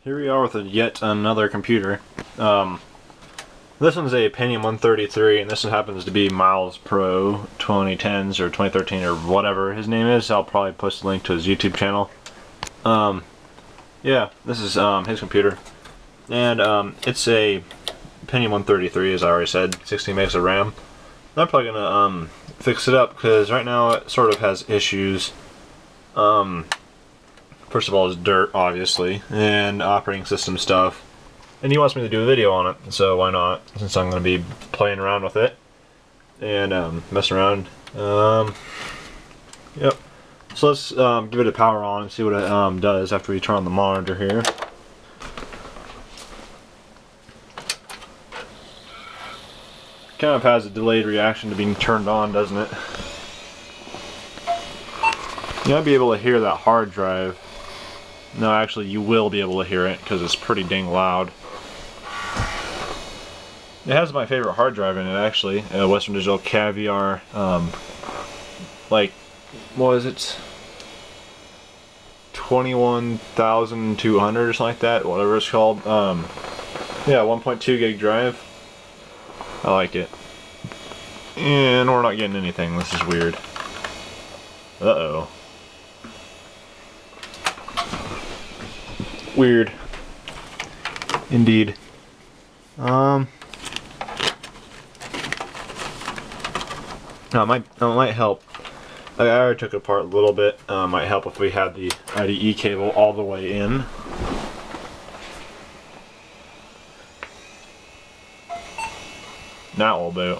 Here we are with yet another computer. This one's a Pentium 133, and this one happens to be Miles Pro 2010s or 2013 or whatever his name is. I'll probably post a link to his YouTube channel. Yeah, this is his computer, and it's a Pentium 133, as I already said, 16 megs of RAM. I'm probably gonna fix it up because right now it sort of has issues. First of all, it's dirt, obviously, and operating system stuff. And he wants me to do a video on it, so why not? Since I'm going to be playing around with it and messing around. Yep. So let's give it a power on and see what it does after we turn on the monitor here. Kind of has a delayed reaction to being turned on, doesn't it? You might be able to hear that hard drive. No, actually, you will be able to hear it because it's pretty dang loud. It has my favorite hard drive in it, actually, a Western Digital Caviar. Like, what is it? 21,200 or something like that, whatever it's called. Yeah, 1.2 gig drive. I like it. And we're not getting anything. This is weird. Uh-oh. Weird. Indeed. It might help. I already took it apart a little bit. Might help if we had the IDE cable all the way in. That will do.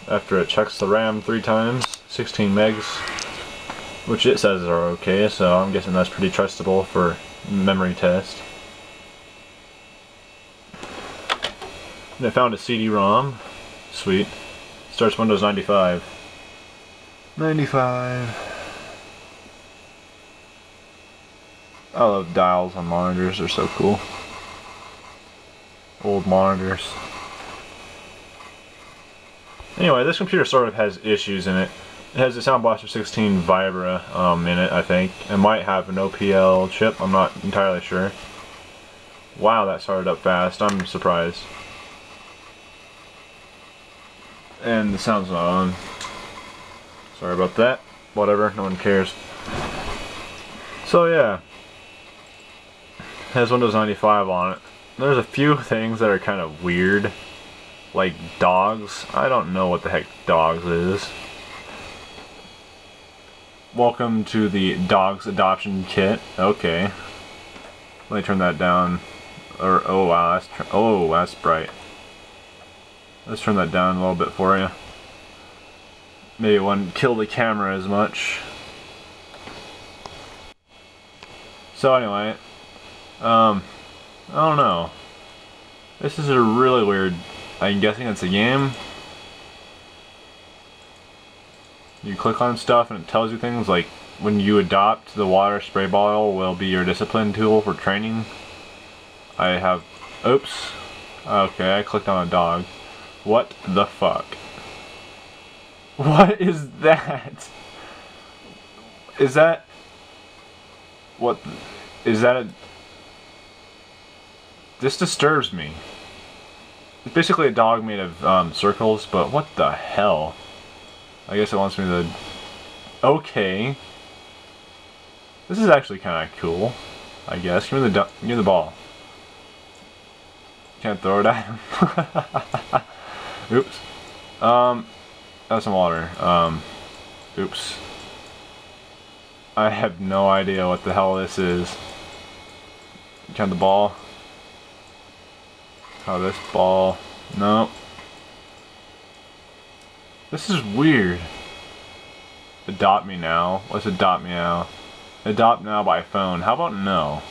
After it checks the RAM 3 times, 16 megs, which it says are okay, so I'm guessing that's pretty trustable for memory test. And I found a CD-ROM. Sweet. Starts Windows 95. 95. I love dials on monitors, they're so cool. Old monitors. Anyway, this computer sort of has issues in it. It has a Sound Blaster 16 Vibra in it, I think. It might have an OPL chip, I'm not entirely sure. Wow, that started up fast, I'm surprised. And the sound's not on. Sorry about that. Whatever, no one cares. So yeah. It has Windows 95 on it. There's a few things that are kind of weird. Like dogs. I don't know what the heck dogs is. Welcome to the Dogs Adoption Kit. Okay. Let me turn that down. Or oh wow, that's bright. Let's turn that down a little bit for you. Maybe it wouldn't kill the camera as much. So anyway, I don't know. This is a really weird. I'm guessing it's a game. You click on stuff and it tells you things like when you adopt, the water spray bottle will be your discipline tool for training. I have, oops. Okay, I clicked on a dog. What the fuck? What is that? Is that, what, is that a, this disturbs me. It's basically a dog made of circles, but what the hell? I guess it wants me to... Okay. This is actually kind of cool, I guess. Give me the ball. Can't throw it at him. Oops. That's some water. Oops. I have no idea what the hell this is. Count the ball. Oh, this ball. No. This is weird. Adopt me now. What's adopt me now? Adopt now by phone. How about no?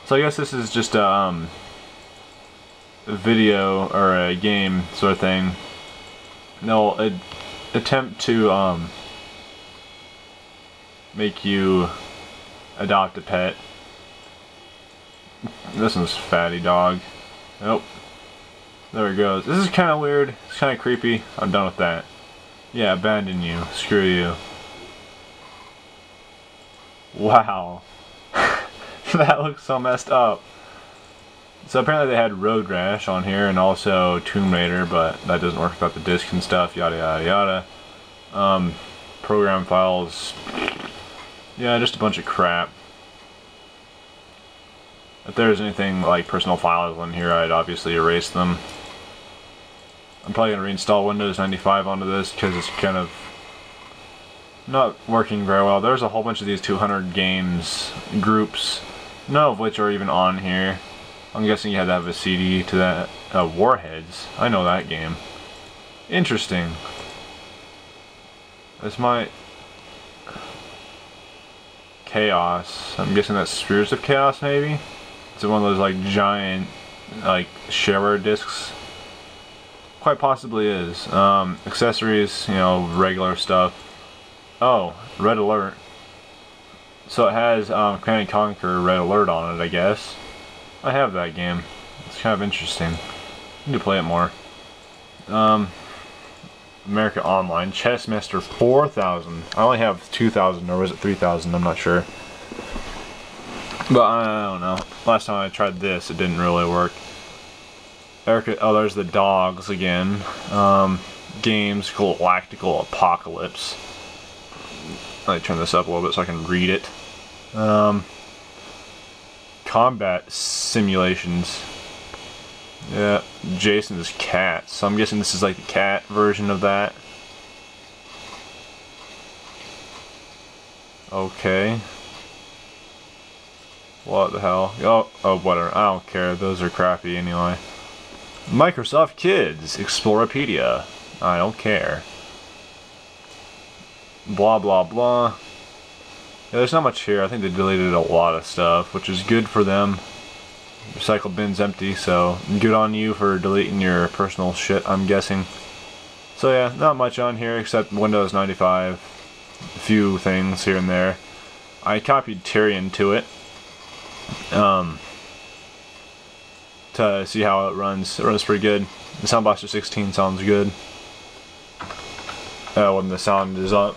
So I guess this is just a video or a game sort of thing. They'll attempt to make you adopt a pet. This one's fatty dog. Nope. There it goes. This is kind of weird. It's kind of creepy. I'm done with that. Yeah, abandon you. Screw you. Wow. That looks so messed up. So apparently they had Road Rash on here and also Tomb Raider, but that doesn't work without the disc and stuff, yada yada yada. Program files. Yeah, just a bunch of crap. If there's anything like personal files on here, I'd obviously erase them. I'm probably going to reinstall Windows 95 onto this because it's kind of not working very well. There's a whole bunch of these 200 games groups, none of which are even on here. I'm guessing you had to have a CD to that. Warheads. I know that game. Interesting. That's my Chaos. I'm guessing that's Spheres of Chaos, maybe? It's one of those like giant like shareware discs. Quite possibly is. Accessories, you know, regular stuff. Oh, Red Alert. So it has Command & Conquer Red Alert on it, I guess. I have that game. It's kind of interesting. I need to play it more. America Online. Chessmaster 4000. I only have 2000, or was it 3000? I'm not sure. But I don't know. Last time I tried this, it didn't really work. Erica, oh, there's the dogs again. Games, Galactical Apocalypse. Let me turn this up a little bit so I can read it. Combat Simulations. Yeah, Jason's Cat. So I'm guessing this is like the cat version of that. Okay. What the hell? Oh, whatever. I don't care. Those are crappy anyway. Microsoft Kids Explorapedia. I don't care. Blah blah blah. Yeah, there's not much here. I think they deleted a lot of stuff, which is good for them. Recycle bin's empty, so good on you for deleting your personal shit, I'm guessing. So yeah, not much on here except Windows 95. A few things here and there. I copied Tyrion to it. To see how it runs. It runs pretty good. The Sound Blaster 16 sounds good. When the sound is up.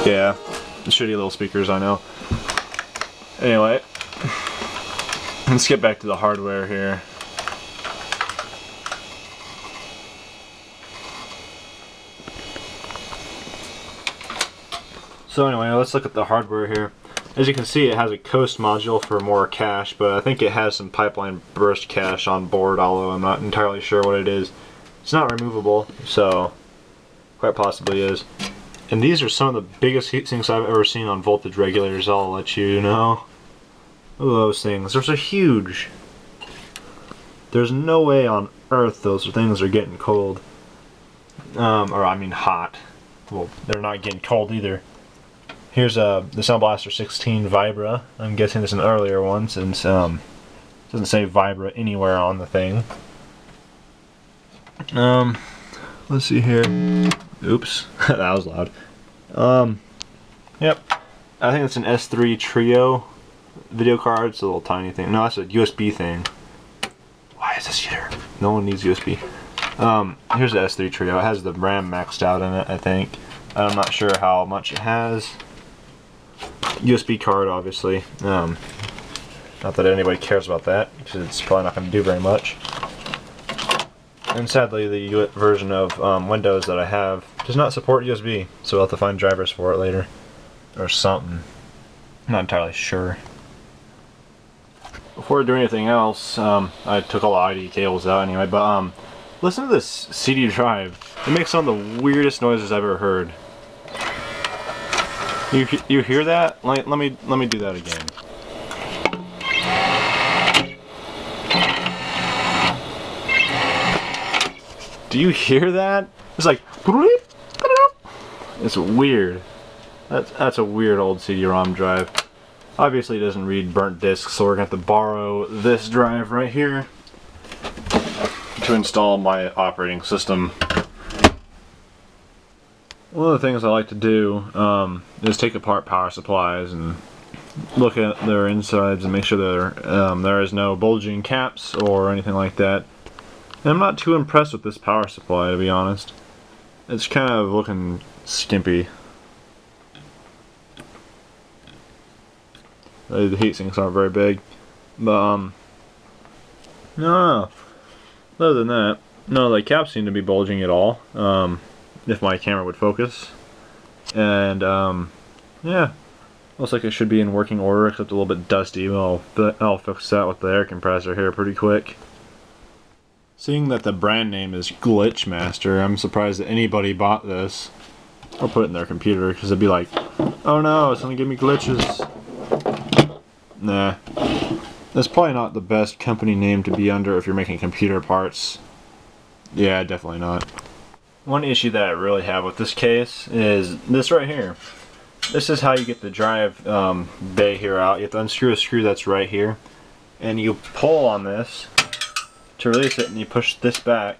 Yeah, shitty little speakers, I know. Anyway, let's get back to the hardware here. So anyway, let's look at the hardware here. As you can see, it has a Coast module for more cache, but I think it has some pipeline burst cache on board, although I'm not entirely sure what it is. It's not removable, so quite possibly is. And these are some of the biggest heat sinks I've ever seen on voltage regulators, I'll let you know. Look at those things. Those are huge. There's no way on earth those things are getting cold. Or I mean hot. Well, they're not getting cold either. Here's the Sound Blaster 16 Vibra. I'm guessing it's an earlier one since it doesn't say Vibra anywhere on the thing. Let's see here. Oops, that was loud. Yep. I think it's an S3 Trio video card. It's a little tiny thing. No, that's a USB thing. Why is this here? No one needs USB. Here's the S3 Trio. It has the RAM maxed out in it, I think. I'm not sure how much it has. USB card, obviously. Not that anybody cares about that, because it's probably not going to do very much. And sadly, the version of Windows that I have does not support USB, so I'll have to find drivers for it later. Or something. I'm not entirely sure. Before doing anything else, I took all the ID cables out anyway, but listen to this CD drive. It makes some of the weirdest noises I've ever heard. You hear that? Let me do that again. Do you hear that? It's like it's weird. That's a weird old CD-ROM drive. Obviously it doesn't read burnt discs, so we're gonna have to borrow this drive right here to install my operating system. One of the things I like to do is take apart power supplies and look at their insides and make sure there is no bulging caps or anything like that. And I'm not too impressed with this power supply, to be honest. It's kind of looking skimpy. The heat sinks aren't very big. But no. Other than that, no, the caps seem to be bulging at all. If my camera would focus. And yeah, looks like it should be in working order, except a little bit dusty. Well, I'll fix that with the air compressor here pretty quick. Seeing that the brand name is Glitchmaster, I'm surprised that anybody bought this or put it in their computer, because it'd be like, oh no, it's gonna give me glitches. Nah, that's probably not the best company name to be under if you're making computer parts. Yeah, definitely not. One issue that I really have with this case is this right here. This is how you get the drive bay here out. You have to unscrew a screw that's right here, and you pull on this to release it, and you push this back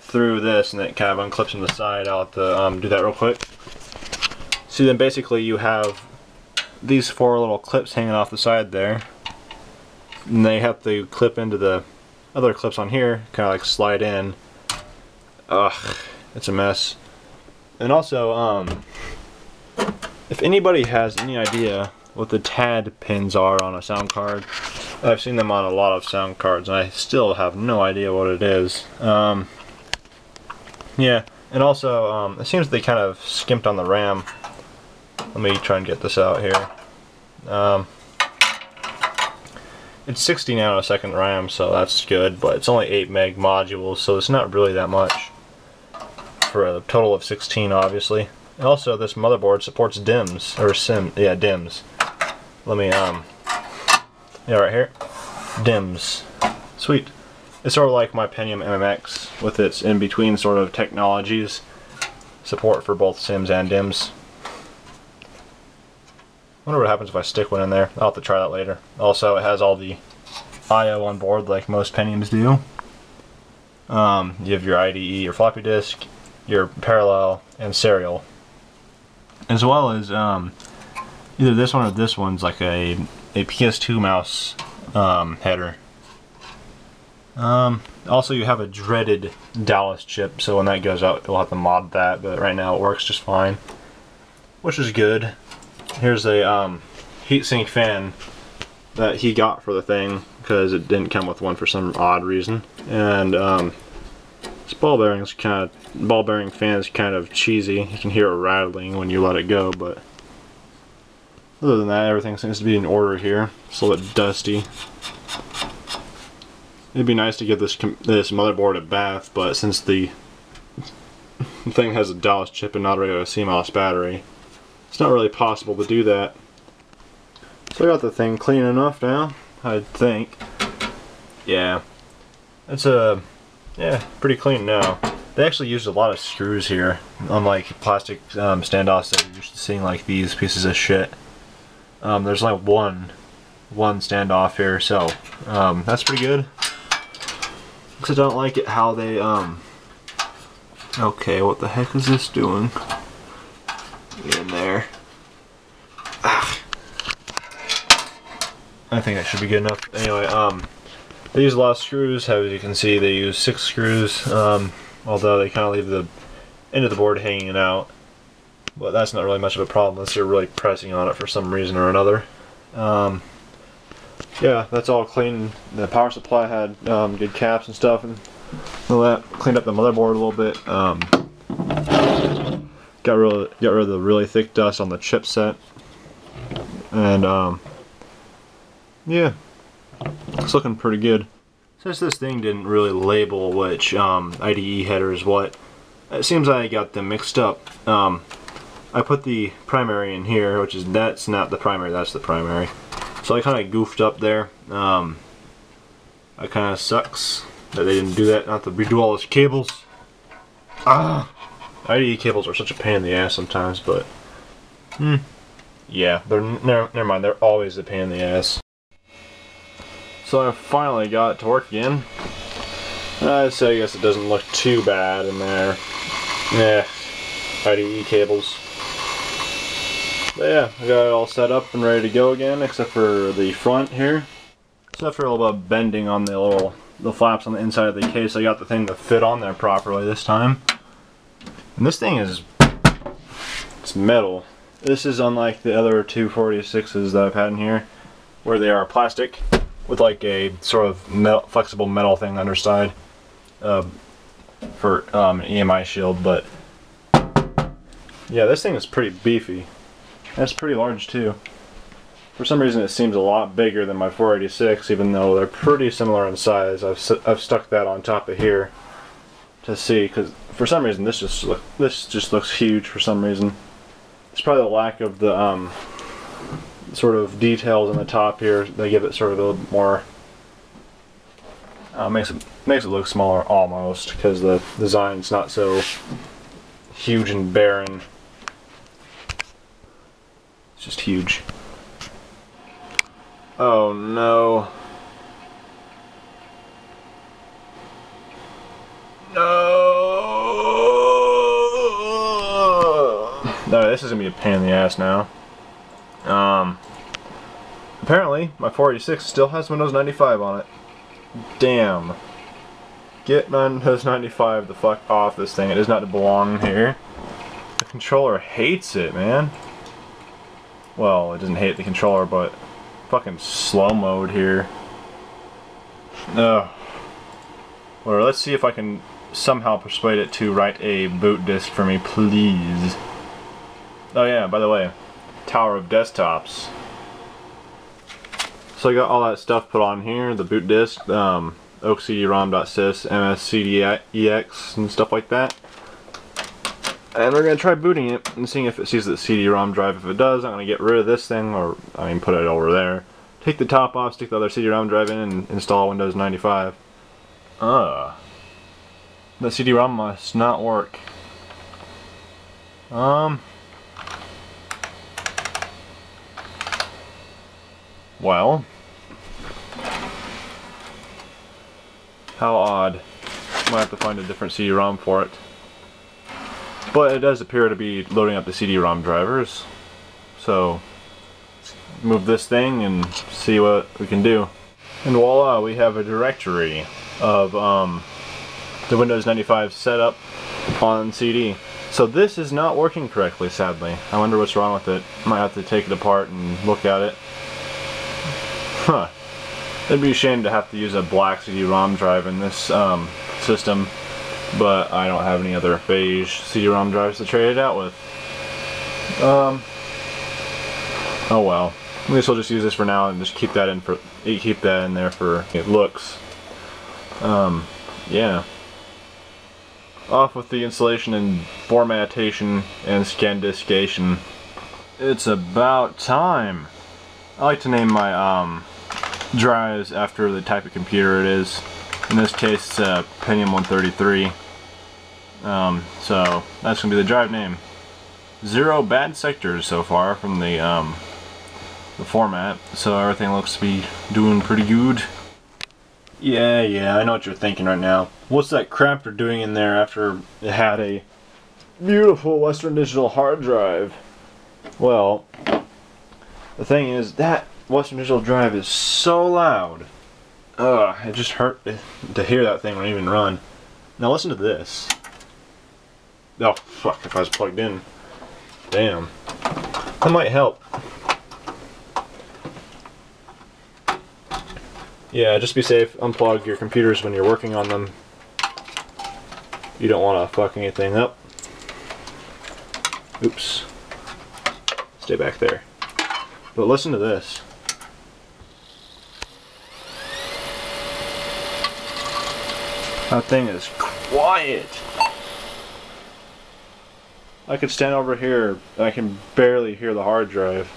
through this, and it kind of unclips on the side. I'll have to do that real quick. So then basically you have these 4 little clips hanging off the side there, and they have to clip into the other clips on here, kind of like slide in. Ugh, it's a mess. And also, if anybody has any idea what the TAD pins are on a sound card, I've seen them on a lot of sound cards, and I still have no idea what it is. Yeah, and also, it seems they kind of skimped on the RAM. Let me try and get this out here. It's 60 nanosecond RAM, so that's good, but it's only 8 meg modules, so it's not really that much for a total of 16, obviously. And also, this motherboard supports DIMMs, or DIMMs. Let me, yeah, right here, DIMMs. Sweet. It's sort of like my Pentium MMX with its in-between sort of technologies. Support for both SIMs and DIMMs. Wonder what happens if I stick one in there. I'll have to try that later. Also, it has all the I/O on board like most Pentiums do. You have your IDE, your floppy disk, your parallel, and serial. As well as either this one or this one's like a PS2 mouse header. Also, you have a dreaded Dallas chip, so when that goes out, we'll have to mod that, but right now it works just fine, which is good. Here's a heatsink fan that he got for the thing, because it didn't come with one for some odd reason. And this ball bearing fan is kind of cheesy. You can hear it rattling when you let it go, but other than that, everything seems to be in order here. It's a little bit dusty. It'd be nice to give this motherboard a bath, but since the thing has a Dallas chip and not a regular CMOS battery, it's not really possible to do that. So I got the thing clean enough now, I think. Yeah, it's yeah, pretty clean now. They actually used a lot of screws here, unlike plastic standoffs that you're used to seeing, like these pieces of shit. There's like one standoff here, so that's pretty good. Because I don't like it how they okay, what the heck is this doing? Get in there. Ah. I think that should be good enough. Anyway, they use a lot of screws. As you can see, they use 6 screws, although they kind of leave the end of the board hanging out. But that's not really much of a problem unless you're really pressing on it for some reason or another. Yeah, that's all clean. The power supply had good caps and stuff, and all that. Cleaned up the motherboard a little bit. Got rid of the really thick dust on the chipset, and yeah, it's looking pretty good. Since this thing didn't really label which IDE header is what, it seems I got them mixed up. I put the primary in here, which is that's not the primary, that's the primary. So I kind of goofed up there. It kind of sucks that they didn't do that. Not to redo all those cables. Ah, IDE cables are such a pain in the ass sometimes, but yeah, they're never mind. They're always a pain in the ass. So I finally got it to work again. I'd say I guess it doesn't look too bad in there. Yeah, IDE cables. But yeah, I got it all set up and ready to go again, except for the front here. Except for a little bit of bending on the flaps on the inside of the case. I got the thing to fit on there properly this time. And this thing is, it's metal. This is unlike the other 246s that I've had in here. where they are plastic with like a sort of flexible metal thing underside for an EMI shield. But yeah, this thing is pretty beefy. And it's pretty large too. For some reason it seems a lot bigger than my 486, even though they're pretty similar in size. I've stuck that on top of here to see, because for some reason this just looks huge for some reason. It's probably the lack of the sort of details on the top here. They give it sort of a little more, makes it look smaller almost, because the design's not so huge and barren. It's just huge. Oh no. No, this is gonna be a pain in the ass now. Apparently my 486 still has Windows 95 on it. Damn. Get Windows 95 the fuck off this thing. It does not belong here. The controller hates it, man. Well, it doesn't hate the controller, but fucking slow mode here. Ugh. Well, let's see if I can somehow persuade it to write a boot disk for me, please. Oh yeah, by the way, Tower of Desktops. So I got all that stuff put on here, the boot disk, OakCD-ROM.sys, MSCDEX, and stuff like that. And we're going to try booting it and seeing if it sees the CD-ROM drive. If it does, I'm going to get rid of this thing, or I mean put it over there. Take the top off, stick the other CD-ROM drive in, and install Windows 95. The CD-ROM must not work. Well, how odd. Might have to find a different CD-ROM for it. But it does appear to be loading up the CD-ROM drivers. So, let's move this thing and see what we can do. And voila, we have a directory of the Windows 95 setup on CD. So this is not working correctly, sadly. I wonder what's wrong with it. Might have to take it apart and look at it. Huh. It'd be a shame to have to use a black CD-ROM drive in this system, but I don't have any other beige CD-ROM drives to trade it out with. Oh well. I guess I'll just use this for now and just keep that in there for it looks. Yeah. Off with the installation and formatation and scandiscation. It's about time. I like to name my drives after the type of computer it is. In this case, it's a Pentium 133. So that's gonna be the drive name. 0 bad sectors so far from the format, so everything looks to be doing pretty good. Yeah, I know what you're thinking right now. What's that crap they're doing in there after it had a beautiful Western Digital hard drive? Well, the thing is, that Western Digital drive is so loud. It just hurt to hear that thing when it even run. Now listen to this. Oh, fuck, if I was plugged in. Damn. That might help. Yeah, just be safe. Unplug your computers when you're working on them. You don't want to fuck anything up. Oops. Stay back there. But listen to this. That thing is quiet. I could stand over here and I can barely hear the hard drive.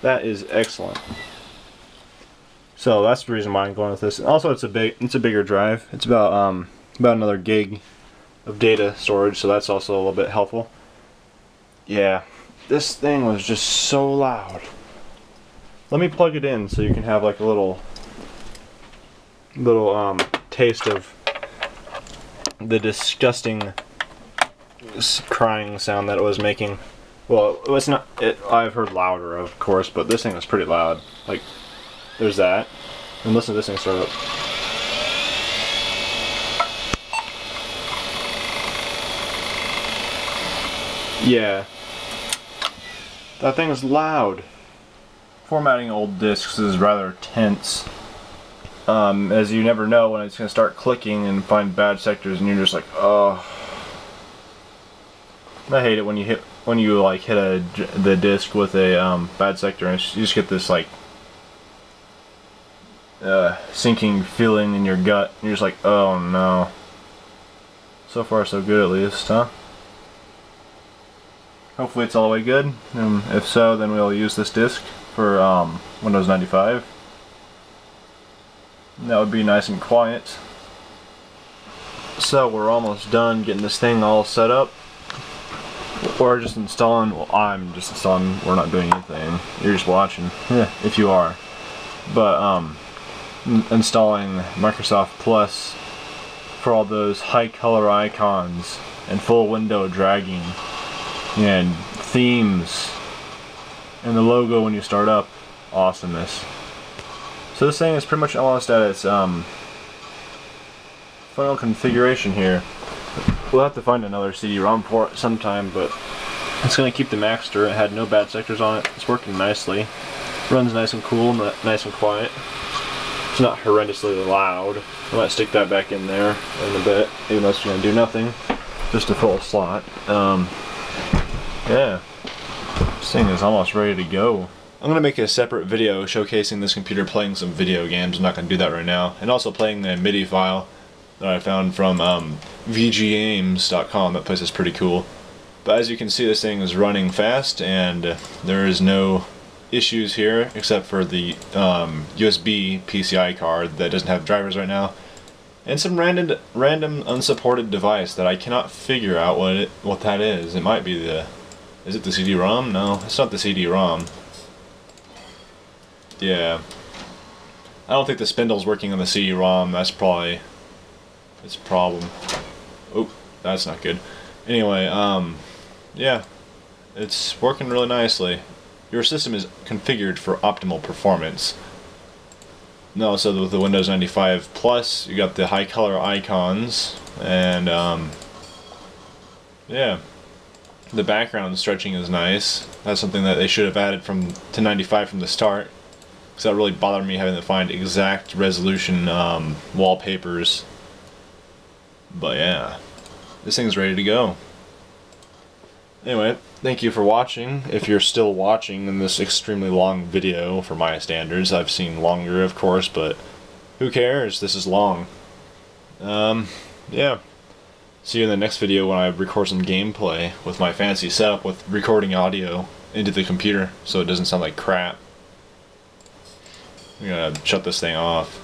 That is excellent. So that's the reason why I'm going with this. Also, it's a bigger drive. It's about another gig of data storage, so that's also a little bit helpful. Yeah, this thing was just so loud. Let me plug it in so you can have like a little taste of the disgusting crying sound that it was making. Well, it's not. I've heard louder, of course, but this thing was pretty loud. Like, there's that, and listen to this thing start up. Yeah, that thing is loud. formatting old discs is rather tense, as you never know when it's going to start clicking and find bad sectors, and you're just like, oh. I hate it when you hit the disc with a bad sector, and you just get this like sinking feeling in your gut. And you're just like, oh no. So far so good, at least, huh? Hopefully it's all the way good, and if so, then we'll use this disc for Windows 95. And that would be nice and quiet. So we're almost done getting this thing all set up. We're just installing, well, I'm just installing, we're not doing anything. You're just watching, if you are. But installing Microsoft Plus for all those high color icons and full window dragging and themes and the logo when you start up. Awesomeness. So this thing is pretty much almost at its final configuration here. We'll have to find another CD-ROM for it sometime, but it's going to keep the Maxter. It had no bad sectors on it. It's working nicely. Runs nice and cool, nice and quiet. It's not horrendously loud. I might stick that back in there in a bit, even though it's going to do nothing. Just a full slot. Yeah. This thing is almost ready to go. I'm going to make a separate video showcasing this computer playing some video games. I'm not going to do that right now. And also playing the MIDI file that I found from VGAmes.com. That place is pretty cool. But as you can see, this thing is running fast, and there is no issues here except for the USB PCI card that doesn't have drivers right now, and some random unsupported device that I cannot figure out what that is. It might be is it the CD-ROM? No, it's not the CD-ROM. Yeah, I don't think the spindle's working on the CD-ROM. That's probably its problem. Oh, that's not good. Anyway, yeah, it's working really nicely. Your system is configured for optimal performance. No, so with the Windows 95 Plus, you got the high color icons, and yeah, the background stretching is nice. That's something that they should have added to 95 from the start, because that really bothered me having to find exact resolution wallpapers. But yeah, this thing's ready to go. Anyway, thank you for watching. If you're still watching in this extremely long video for my standards, I've seen longer, of course, but who cares? This is long. Yeah. See you in the next video when I record some gameplay with my fancy setup with recording audio into the computer so it doesn't sound like crap. I'm gonna shut this thing off.